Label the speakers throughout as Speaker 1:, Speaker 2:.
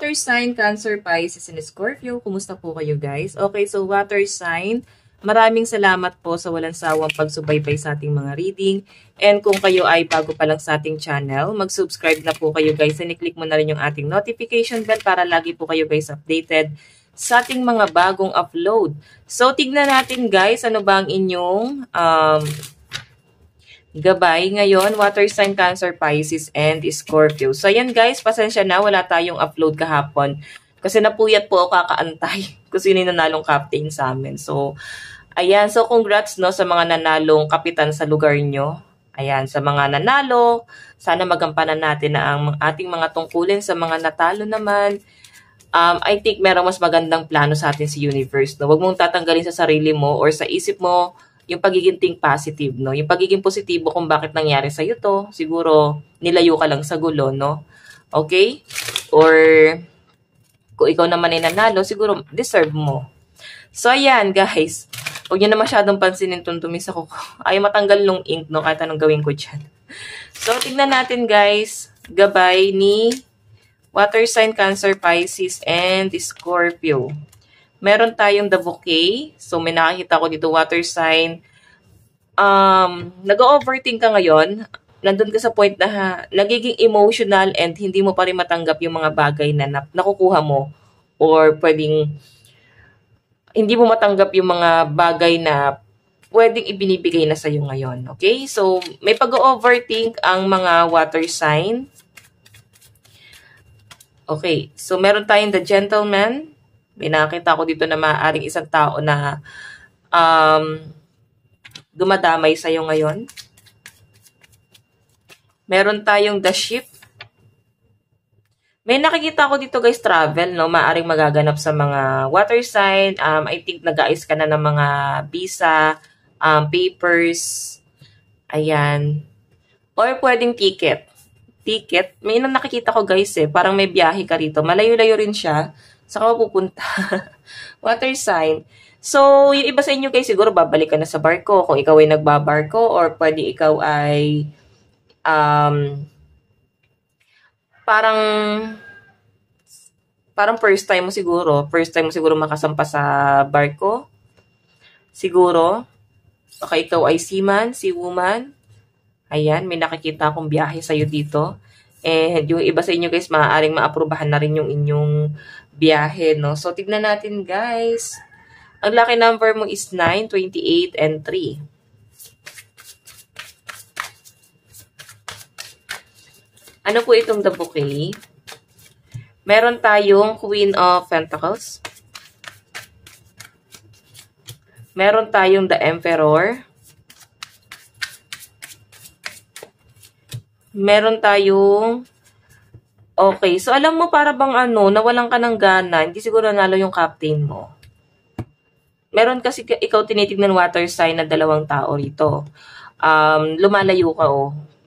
Speaker 1: water sign, Cancer, Pisces, and Scorpio. Kumusta po kayo guys? Okay, so water sign, maraming salamat po sa walang sawang pagsubaybay sa ating mga reading. And kung kayo ay bago pa lang sa ating channel, mag-subscribe na po kayo guys and i-click mo na rin yung ating notification bell para lagi po kayo guys updated sa ating mga bagong upload. So, tignan natin guys, ano ba ang inyong gabay ngayon, water sign, Cancer, Pisces, and Scorpio. So, ayan guys, pasensya na, wala tayong upload kahapon. Kasi napuyat po ako kakaantay kung sino yung nanalong captain sa amin. So, ayan. So, congrats no sa mga nanalong kapitan sa lugar nyo. Ayan, sa mga nanalo, sana magampanan natin na ang ating mga tungkulin sa mga natalo naman. I think merong mas magandang plano sa atin si universe. No? Huwag mong tatanggalin sa sarili mo or sa isip mo yung pagiging think positive, no? Yung pagiging positibo kung bakit nangyari sa'yo to. Siguro, nilayo ka lang sa gulo, no? Okay? Or, kung ikaw naman ay nanalo, siguro, deserve mo. So, ayan, guys. Huwag nyo na masyadong pansinin itong tumisa ko. Ayaw matanggal nung ink, no? Kahit anong gawin ko dyan. So, tignan natin, guys. Gabay ni water sign, Cancer, Pisces, and Scorpio. Meron tayong the bouquet. So, may nakakita ko dito, water sign. Nag-overthink ka ngayon. Nandun ka sa point na nagiging emotional and hindi mo pa rin matanggap yung mga bagay na nakukuha mo. Or pwedeng hindi mo matanggap yung mga bagay na pwedeng ibinibigay na sa'yo ngayon. Okay? So, may pag-overthink ang mga water sign. Okay. So, meron tayong the gentleman. May nakita ko dito na maaaring isang tao na dumadamay sa'yo ngayon. Meron tayong the ship. May nakikita ko dito guys, travel, no? Maaaring magaganap sa mga water sign. I think nag-aayos ka na ng mga visa, papers. Ayan. Or pwedeng ticket. Ticket. May nakikita ko guys parang may biyahe ka rito. Malayo-layo rin siya. Saan ka mapupunta? Water sign. So, yung iba sa inyo guys, siguro babalik ka na sa barko. Kung ikaw ay nagbabarko or pwede ikaw ay parang first time mo siguro. First time mo siguro makasampa sa barko. Siguro. Baka ikaw ay seaman, seawoman. Ayan, may nakikita akong biyahe sa'yo dito. And yung iba sa inyo guys, maaaring maaprubahan na rin yung inyong biyahe, no? So, tignan natin, guys. Ang lucky number mo is 9, 28, and 3. Ano po itong the bouquet? Meron tayong Queen of Pentacles. Meron tayong the Emperor. Meron tayong okay, so alam mo para bang nawalan ka ng gana, hindi siguro nanalo yung captain mo. Meron kasi ikaw tinitignan water sign na dalawang tao rito. Lumalayo ka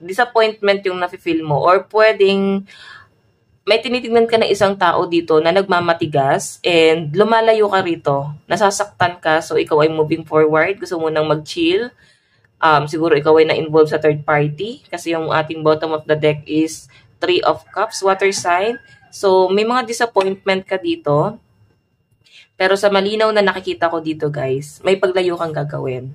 Speaker 1: Disappointment yung nafe-feel mo or pwedeng may tinitignan ka na isang tao dito na nagmamatigas and lumalayo ka rito. Nasasaktan ka so ikaw ay moving forward, gusto mo nang mag-chill. Siguro ikaw ay na-involve sa third party kasi yung ating bottom of the deck is 3 of Cups, water sign. So, may mga disappointment ka dito. Pero sa malinaw na nakikita ko dito, guys, may paglayo kang gagawin.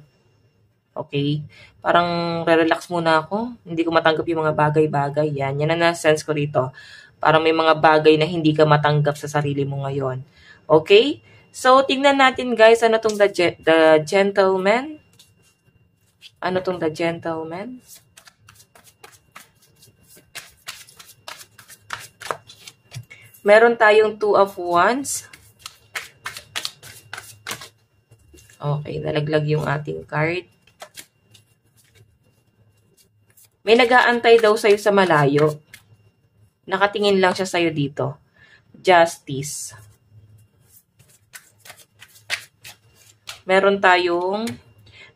Speaker 1: Okay? Parang re-relax muna ako. Hindi ko matanggap yung mga bagay-bagay. Yan ang na-sense ko rito. Parang may mga bagay na hindi ka matanggap sa sarili mo ngayon. Okay? So, tingnan natin, guys, ano tong the gentleman? Ano tong the gentleman? Meron tayong 2 of Wands. Okay, nalaglag yung ating card. May nag-aantay daw sa'yo sa malayo. Nakatingin lang siya sa'yo dito. Justice. Meron tayong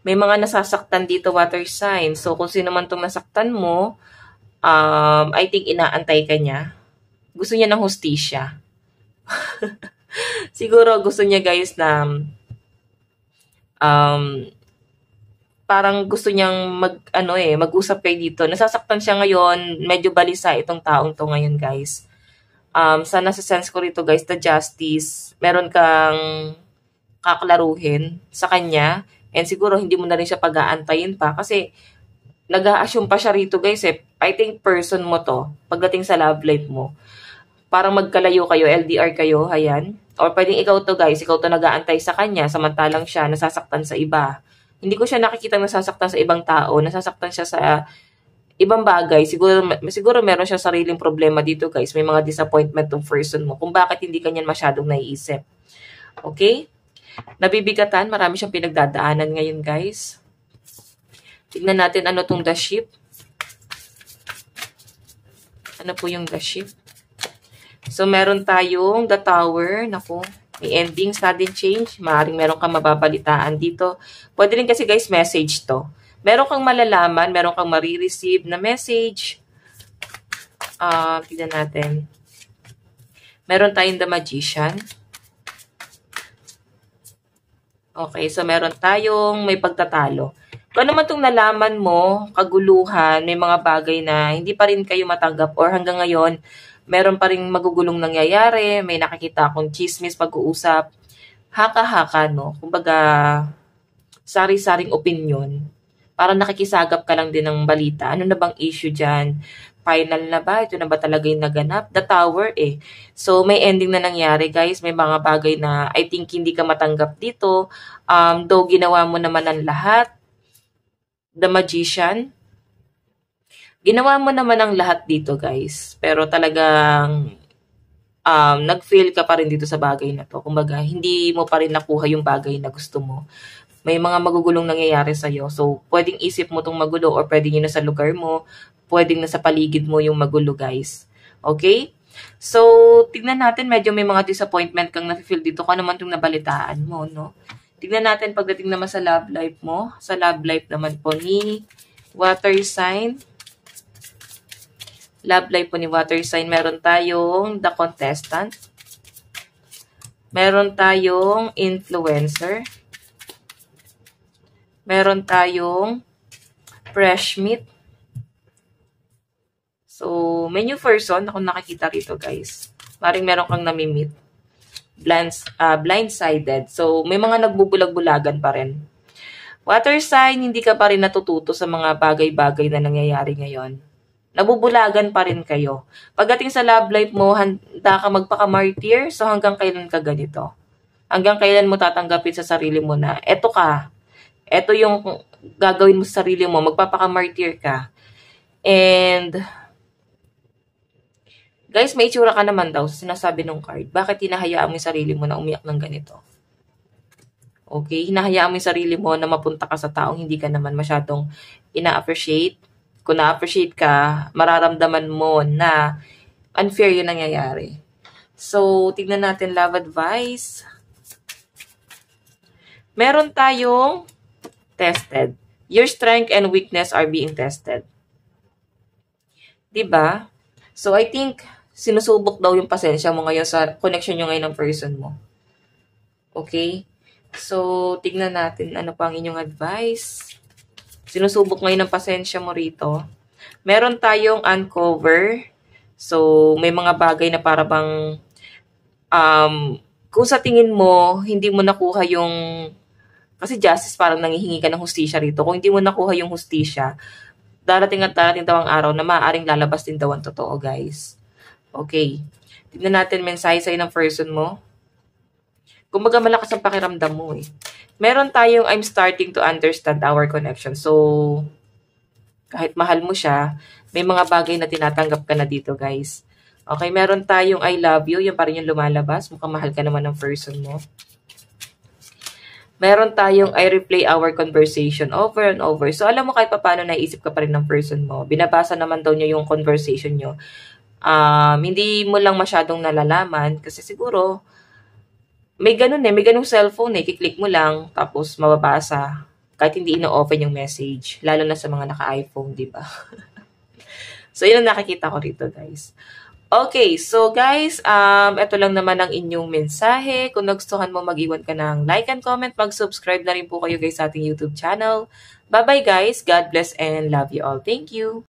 Speaker 1: may mga nasasaktan dito water sign. So, kung sino man itong nasaktan mo, I think inaantay ka niya. Gusto niya ng hustisya. Siguro gusto niya guys na parang gusto niyang mag-usap kayo dito. Nasasaktan siya ngayon, medyo balisa itong taong to ngayon, guys. Sa nasa sense ko rito guys, the justice, meron kang kaklaruhin sa kanya, and siguro hindi mo na rin siya pag-aantayin pa kasi nag-a-assume pa siya rito guys eh. I think person mo to pagdating sa love life mo. Parang magkalayo kayo, LDR kayo, ayan. Or pwedeng ikaw to guys, ikaw to nag-aantay sa kanya, samantalang siya nasasaktan sa iba. Hindi ko siya nakikita nasasaktan sa ibang tao, nasasaktan siya sa ibang bagay. Siguro meron siya sariling problema dito guys. May mga disappointment ng person mo kung bakit hindi kanya masyadong naiisip. Okay? Nabibigatan, marami siyang pinagdadaanan ngayon guys. Tignan natin ano tong the ship. Ano po yung the ship? So, meron tayong the tower. Naku, may ending, sudden change. Maaaring meron kang mababalitaan dito. Pwede rin kasi guys, message to. Meron kang malalaman, meron kang marireceive na message. Tignan natin. Meron tayong the magician. Okay, so meron tayong may pagtatalo. Kung ano man itong nalaman mo, kaguluhan, may mga bagay na hindi pa rin kayo matanggap or hanggang ngayon, meron pa rin magugulong nangyayari, may nakikita akong chismis, pag-uusap, haka-haka, no? Kumbaga, sari-saring opinion. Parang nakikisagap ka lang din ng balita. Ano na bang issue dyan? Final na ba? Ito na ba talaga yung naganap? The tower eh. So, may ending na nangyari guys. May mga bagay na I think hindi ka matanggap dito. Though ginawa mo naman ang lahat. The magician. Ginawa mo naman ang lahat dito guys. Pero talagang nag-fail ka pa rin dito sa bagay na to. Kumbaga, hindi mo pa rin nakuha yung bagay na gusto mo. May mga magugulong nangyayari sa'yo. So, pwedeng isip mo itong magulo or pwedeng yun nasa lugar mo. Pwedeng nasa paligid mo yung magulo, guys. Okay? So, tignan natin. Medyo may mga disappointment kang nafe-feel dito. Kung ano man itong nabalitaan mo, no? Tignan natin pagdating naman sa love life mo. Sa love life naman po ni water sign. Love life po ni water sign. Meron tayong the contestant. Meron tayong influencer. Meron tayong fresh meat. So, may new person akong nakikita rito, guys. Maring meron kang nami-meet. Blindsided. So, may mga nagbubulag-bulagan pa rin. Water sign, hindi ka pa rin natututo sa mga bagay-bagay na nangyayari ngayon. Nabubulagan pa rin kayo. Pagdating sa love life mo, handa ka magpaka-martyr. So, hanggang kailan ka ganito? Hanggang kailan mo tatanggapin sa sarili mo na, eto ka. Ito yung gagawin mo sa sarili mo. Magpapaka-martyr ka. And, guys, may itsura ka naman daw sa sinasabi ng card. Bakit hinahayaan mo yung sarili mo na umiyak ng ganito? Okay? Hinahayaan mo yung sarili mo na mapunta ka sa taong hindi ka naman masyadong ina-appreciate. Kung na-appreciate ka, mararamdaman mo na unfair yung nangyayari. So, tignan natin love advice. Meron tayong tested. Your strength and weakness are being tested. Diba? So, I think, sinusubok daw yung pasensya mo ngayon sa connection nyo ngayon ng person mo. Okay? So, tignan natin ano pa ang inyong advice. Sinusubok ngayon ng pasensya mo rito. Meron tayong uncover. So, may mga bagay na para bang kung sa tingin mo, hindi mo nakuha yung kasi justice, parang nangihingi ka ng hustisya rito. Kung hindi mo nakuha yung hustisya, darating at darating daw ang araw na maaaring lalabas din daw ang totoo, guys. Okay. Tignan natin mensahe sa'yo ng person mo. Kumbaga malakas ang pakiramdam mo eh. Meron tayong I'm starting to understand our connection. So, kahit mahal mo siya, may mga bagay na tinatanggap ka na dito, guys. Okay, meron tayong I love you. Yung pa rin yung lumalabas. Mukhang mahal ka naman ng person mo. Meron tayong I replay our conversation over and over. So, alam mo kahit paano naiisip ka pa rin ng person mo. Binabasa naman daw niya yung conversation nyo. Hindi mo lang masyadong nalalaman kasi siguro may ganun eh. May ganung cellphone eh. Kiklik mo lang tapos mababasa kahit hindi ino-open yung message. Lalo na sa mga naka-iPhone, di ba? So, yun ang nakikita ko rito, guys. Okay, so guys, ito lang naman ang inyong mensahe. Kung nagustuhan mo, mag-iwan ka ng like and comment. Mag-subscribe na rin po kayo guys sa ating YouTube channel. Bye-bye guys. God bless and love you all. Thank you.